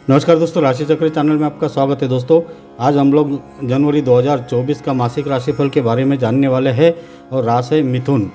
नमस्कार दोस्तों, राशि चक्र चैनल में आपका स्वागत है। दोस्तों, आज हम लोग जनवरी 2024 का मासिक राशिफल के बारे में जानने वाले हैं और राशि है मिथुन।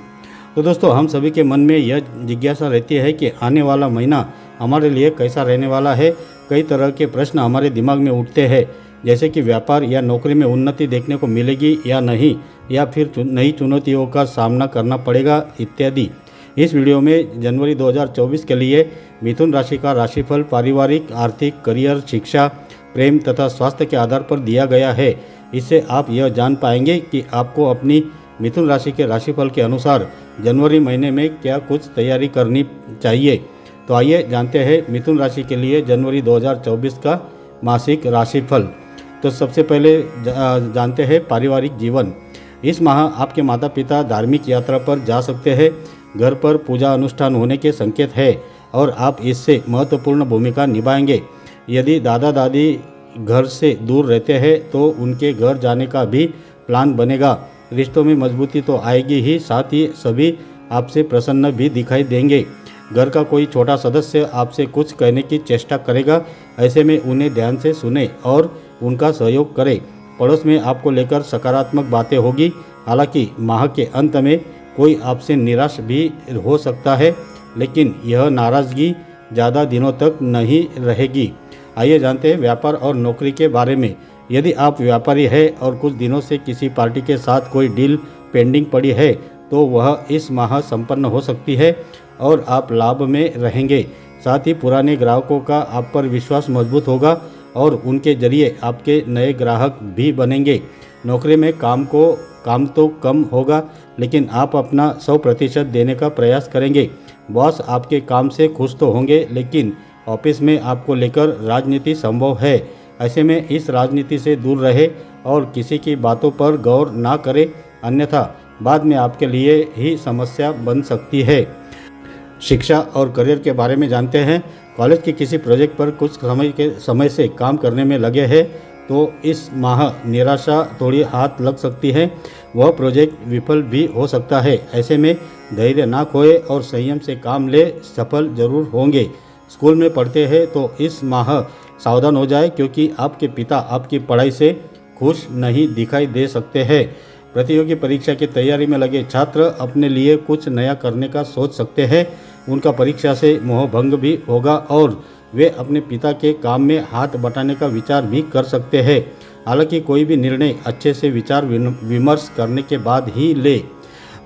तो दोस्तों, हम सभी के मन में यह जिज्ञासा रहती है कि आने वाला महीना हमारे लिए कैसा रहने वाला है। कई तरह के प्रश्न हमारे दिमाग में उठते हैं, जैसे कि व्यापार या नौकरी में उन्नति देखने को मिलेगी या नहीं, या फिर नई चुनौतियों का सामना करना पड़ेगा इत्यादि। इस वीडियो में जनवरी 2024 के लिए मिथुन राशि का राशिफल पारिवारिक, आर्थिक, करियर, शिक्षा, प्रेम तथा स्वास्थ्य के आधार पर दिया गया है। इससे आप यह जान पाएंगे कि आपको अपनी मिथुन राशि के राशिफल के अनुसार जनवरी महीने में क्या कुछ तैयारी करनी चाहिए। तो आइए जानते हैं मिथुन राशि के लिए जनवरी 2024 का मासिक राशिफल। तो सबसे पहले जानते हैं पारिवारिक जीवन। इस माह आपके माता पिता धार्मिक यात्रा पर जा सकते हैं। घर पर पूजा अनुष्ठान होने के संकेत है और आप इससे महत्वपूर्ण भूमिका निभाएंगे। यदि दादा दादी घर से दूर रहते हैं तो उनके घर जाने का भी प्लान बनेगा। रिश्तों में मजबूती तो आएगी ही, साथ ही सभी आपसे प्रसन्न भी दिखाई देंगे। घर का कोई छोटा सदस्य आपसे कुछ कहने की चेष्टा करेगा, ऐसे में उन्हें ध्यान से सुने और उनका सहयोग करें। पड़ोस में आपको लेकर सकारात्मक बातें होगी। हालांकि माह के अंत में कोई आपसे निराश भी हो सकता है, लेकिन यह नाराज़गी ज़्यादा दिनों तक नहीं रहेगी। आइए जानते हैं व्यापार और नौकरी के बारे में। यदि आप व्यापारी हैं और कुछ दिनों से किसी पार्टी के साथ कोई डील पेंडिंग पड़ी है तो वह इस माह संपन्न हो सकती है और आप लाभ में रहेंगे। साथ ही पुराने ग्राहकों का आप पर विश्वास मजबूत होगा और उनके जरिए आपके नए ग्राहक भी बनेंगे। नौकरी में काम तो कम होगा, लेकिन आप अपना 100% देने का प्रयास करेंगे। बॉस आपके काम से खुश तो होंगे, लेकिन ऑफिस में आपको लेकर राजनीति संभव है। ऐसे में इस राजनीति से दूर रहे और किसी की बातों पर गौर ना करें, अन्यथा बाद में आपके लिए ही समस्या बन सकती है। शिक्षा और करियर के बारे में जानते हैं। कॉलेज के किसी प्रोजेक्ट पर कुछ समय से काम करने में लगे हैं तो इस माह निराशा थोड़ी हाथ लग सकती है। वह प्रोजेक्ट विफल भी हो सकता है। ऐसे में धैर्य ना खोए और संयम से काम ले, सफल जरूर होंगे। स्कूल में पढ़ते हैं तो इस माह सावधान हो जाए, क्योंकि आपके पिता आपकी पढ़ाई से खुश नहीं दिखाई दे सकते हैं। प्रतियोगी परीक्षा की तैयारी में लगे छात्र अपने लिए कुछ नया करने का सोच सकते हैं। उनका परीक्षा से मोहभंग भी होगा और वे अपने पिता के काम में हाथ बटाने का विचार भी कर सकते हैं। हालांकि कोई भी निर्णय अच्छे से विचार विमर्श करने के बाद ही ले।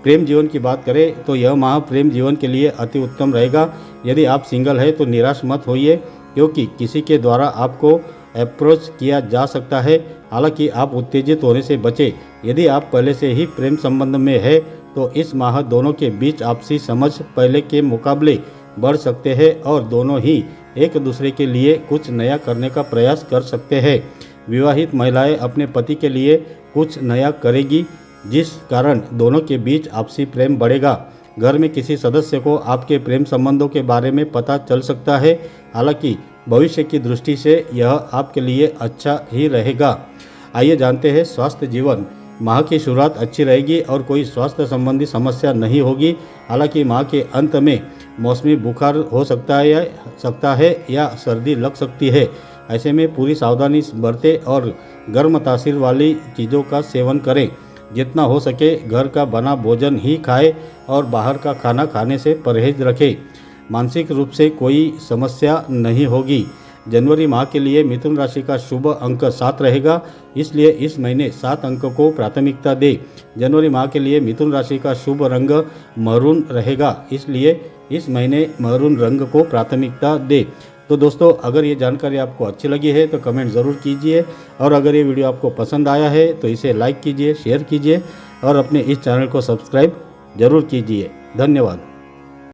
प्रेम जीवन की बात करें तो यह माह प्रेम जीवन के लिए अति उत्तम रहेगा। यदि आप सिंगल हैं तो निराश मत होइए, क्योंकि किसी के द्वारा आपको अप्रोच किया जा सकता है। हालांकि आप उत्तेजित होने से बचें। यदि आप पहले से ही प्रेम संबंध में है तो इस माह दोनों के बीच आपसी समझ पहले के मुकाबले बढ़ सकते हैं और दोनों ही एक दूसरे के लिए कुछ नया करने का प्रयास कर सकते हैं। विवाहित महिलाएं अपने पति के लिए कुछ नया करेगी, जिस कारण दोनों के बीच आपसी प्रेम बढ़ेगा। घर में किसी सदस्य को आपके प्रेम संबंधों के बारे में पता चल सकता है। हालांकि भविष्य की दृष्टि से यह आपके लिए अच्छा ही रहेगा। आइए जानते हैं स्वास्थ्य जीवन। माह की शुरुआत अच्छी रहेगी और कोई स्वास्थ्य संबंधी समस्या नहीं होगी। हालांकि माह के अंत में मौसमी बुखार हो सकता है या सर्दी लग सकती है। ऐसे में पूरी सावधानी बरतें और गर्म तासीर वाली चीज़ों का सेवन करें। जितना हो सके घर का बना भोजन ही खाएं और बाहर का खाना खाने से परहेज रखें। मानसिक रूप से कोई समस्या नहीं होगी। जनवरी माह के लिए मिथुन राशि का शुभ अंक 7 रहेगा, इसलिए इस महीने 7 अंक को प्राथमिकता दें। जनवरी माह के लिए मिथुन राशि का शुभ रंग महरून रहेगा, इसलिए इस महीने महरून रंग को प्राथमिकता दें। तो दोस्तों, अगर ये जानकारी आपको अच्छी लगी है तो कमेंट ज़रूर कीजिए, और अगर ये वीडियो आपको पसंद आया है तो इसे लाइक कीजिए, शेयर कीजिए और अपने इस चैनल को सब्सक्राइब जरूर कीजिए। धन्यवाद।